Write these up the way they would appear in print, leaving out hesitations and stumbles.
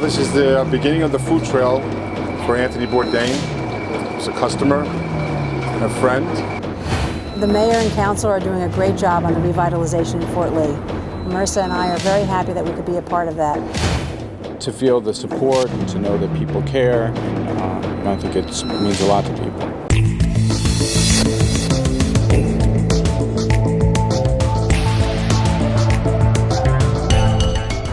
This is the beginning of the food trail for Anthony Bourdain. He's a customer, a friend. The mayor and council are doing a great job on the revitalization in Fort Lee. Marissa and I are very happy that we could be a part of that. To feel the support and to know that people care, I think it means a lot to people.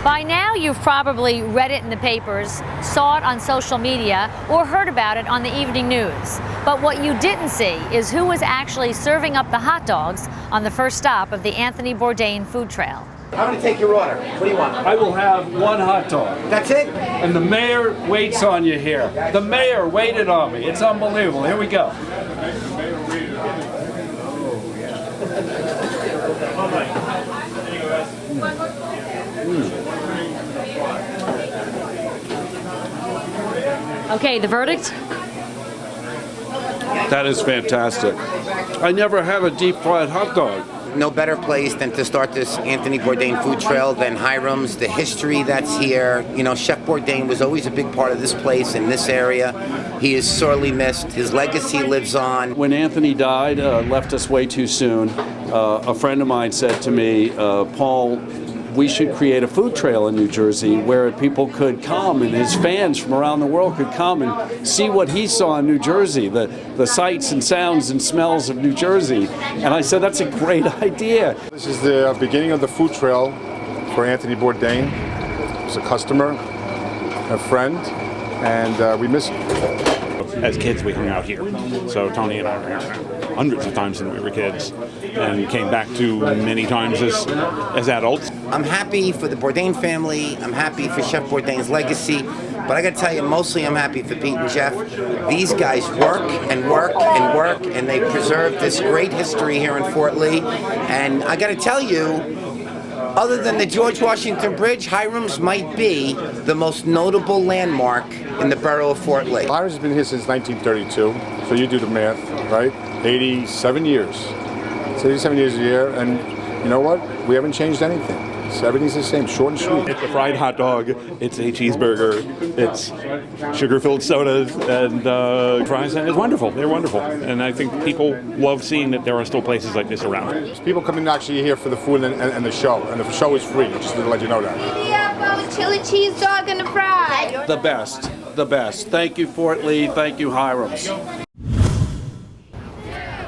By now, you've probably read it in the papers, saw it on social media, or heard about it on the evening news. But what you didn't see is who was actually serving up the hot dogs on the first stop of the Anthony Bourdain food trail. I'm going to take your order. What do you want? I will have one hot dog. That's it? And the mayor waits on you here. The mayor waited on me. It's unbelievable. Here we go. Okay, the verdict? That is fantastic. I never have a deep fried hot dog. No better place than to start this Anthony Bourdain food trail than Hiram's, the history that's here. You know, Chef Bourdain was always a big part of this place in this area. He is sorely missed. His legacy lives on. When Anthony died, left us way too soon, a friend of mine said to me, Paul, we should create a food trail in New Jersey where people could come and his fans from around the world could come and see what he saw in New Jersey, the sights and sounds and smells of New Jersey. And I said, that's a great idea. This is the beginning of the food trail for Anthony Bourdain. He's a customer, a friend, and we miss him. As kids, we hung out here. So Tony and I were here hundreds of times when we were kids, and came back to many times as adults. I'm happy for the Bourdain family. I'm happy for Chef Bourdain's legacy. But I got to tell you, mostly I'm happy for Pete and Jeff. These guys work and work and work, and they preserve this great history here in Fort Lee. And I got to tell you, other than the George Washington Bridge, Hiram's might be the most notable landmark in the borough of Fort Lee. Hiram's been here since 1932, so you do the math, right? 87 years. It's 87 years a year, and you know what? We haven't changed anything. So everything's the same, short and sweet. It's a fried hot dog, it's a cheeseburger, it's sugar-filled sodas, and fries, and it's wonderful. They're wonderful. And I think people love seeing that there are still places like this around. People come in actually here for the food and the show, and the show is free, just to let you know that. Yeah, a chili cheese dog and a fry. The best, the best. Thank you, Fort Lee. Thank you, Hiram's.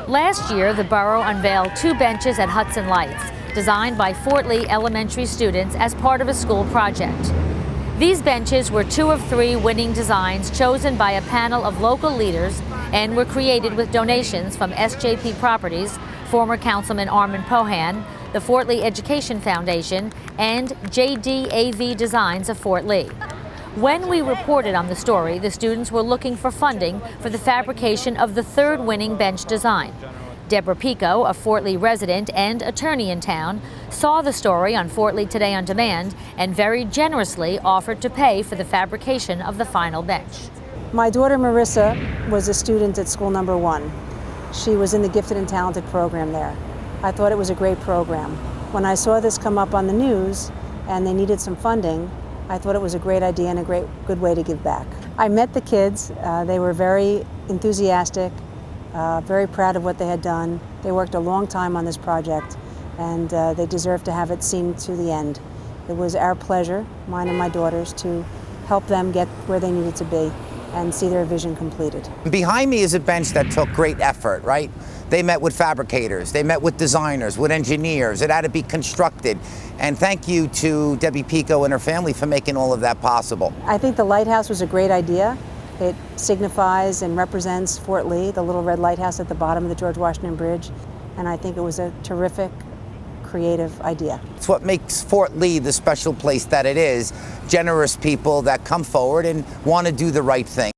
Last year, the borough unveiled 2 benches at Hudson Lights, designed by Fort Lee elementary students as part of a school project. These benches were 2 of 3 winning designs chosen by a panel of local leaders and were created with donations from SJP Properties, former Councilman Armin Pohan, the Fort Lee Education Foundation, and JDAV Designs of Fort Lee. When we reported on the story, the students were looking for funding for the fabrication of the 3rd winning bench design. Deborah Pico, a Fort Lee resident and attorney in town, saw the story on Fort Lee Today on Demand and very generously offered to pay for the fabrication of the final bench. My daughter Marissa was a student at school number 1. She was in the Gifted and Talented program there. I thought it was a great program. When I saw this come up on the news and they needed some funding, I thought it was a great idea and a good way to give back. I met the kids. They were very enthusiastic, very proud of what they had done. They worked a long time on this project, and they deserve to have it seen to the end. It was our pleasure, mine and my daughter's, to help them get where they needed to be and see their vision completed. Behind me is a bench that took great effort, right? They met with fabricators, they met with designers, with engineers. It had to be constructed. And thank you to Debbie Pico and her family for making all of that possible. I think the lighthouse was a great idea. It signifies and represents Fort Lee, the little red lighthouse at the bottom of the George Washington Bridge. And I think it was a terrific, creative idea. It's what makes Fort Lee the special place that it is. Generous people that come forward and want to do the right thing.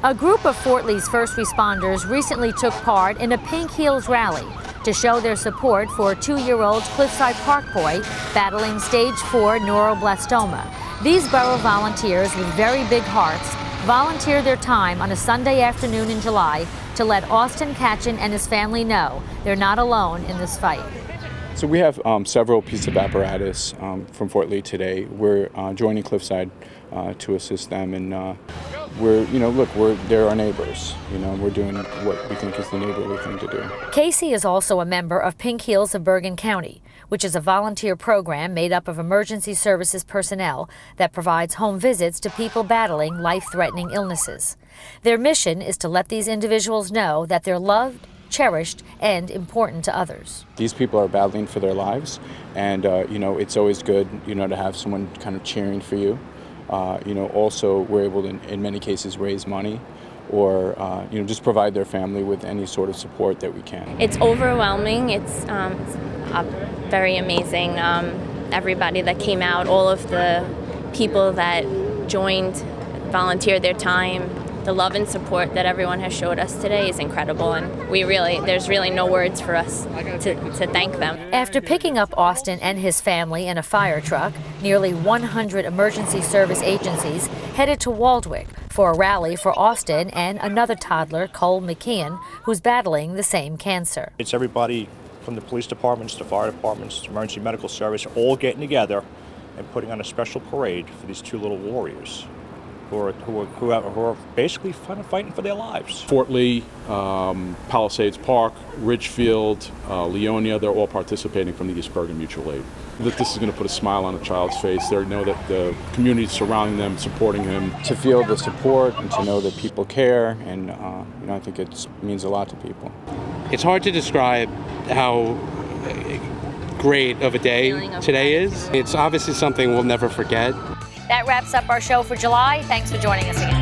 A group of Fort Lee's first responders recently took part in a Pink Heels rally to show their support for 2-year-old Cliffside Park boy battling stage 4 neuroblastoma. These borough volunteers with very big hearts volunteered their time on a Sunday afternoon in July to let Austin Catchin and his family know they're not alone in this fight. So we have several pieces of apparatus from Fort Lee today. We're joining Cliffside to assist them. And they're our neighbors. We're doing what we think is the neighborly thing to do. Casey is also a member of Pink Heels of Bergen County, which is a volunteer program made up of emergency services personnel that provides home visits to people battling life-threatening illnesses. Their mission is to let these individuals know that they're loved, cherished, and important to others. These people are battling for their lives, and it's always good, to have someone kind of cheering for you. Also we're able to, in many cases, raise money or just provide their family with any sort of support that we can. It's overwhelming. It's very amazing. Everybody that came out, all of the people that joined, volunteered their time, the love and support that everyone has showed us today is incredible, and there's really no words for us to thank them. After picking up Austin and his family in a fire truck, nearly 100 emergency service agencies headed to Waldwick for a rally for Austin and another toddler, Cole McKeon, who's battling the same cancer. It's everybody from the police departments, the fire departments, emergency medical service, all getting together and putting on a special parade for these two little warriors who are basically fighting for their lives. Fort Lee, Palisades Park, Ridgefield, Leonia, they're all participating from the East Bergen Mutual Aid. That this is going to put a smile on a child's face. They know that the community is surrounding them, supporting him. To feel the support and to know that people care, and I think it means a lot to people. It's hard to describe how great of a day today is. It's obviously something we'll never forget. That wraps up our show for July. Thanks for joining us again.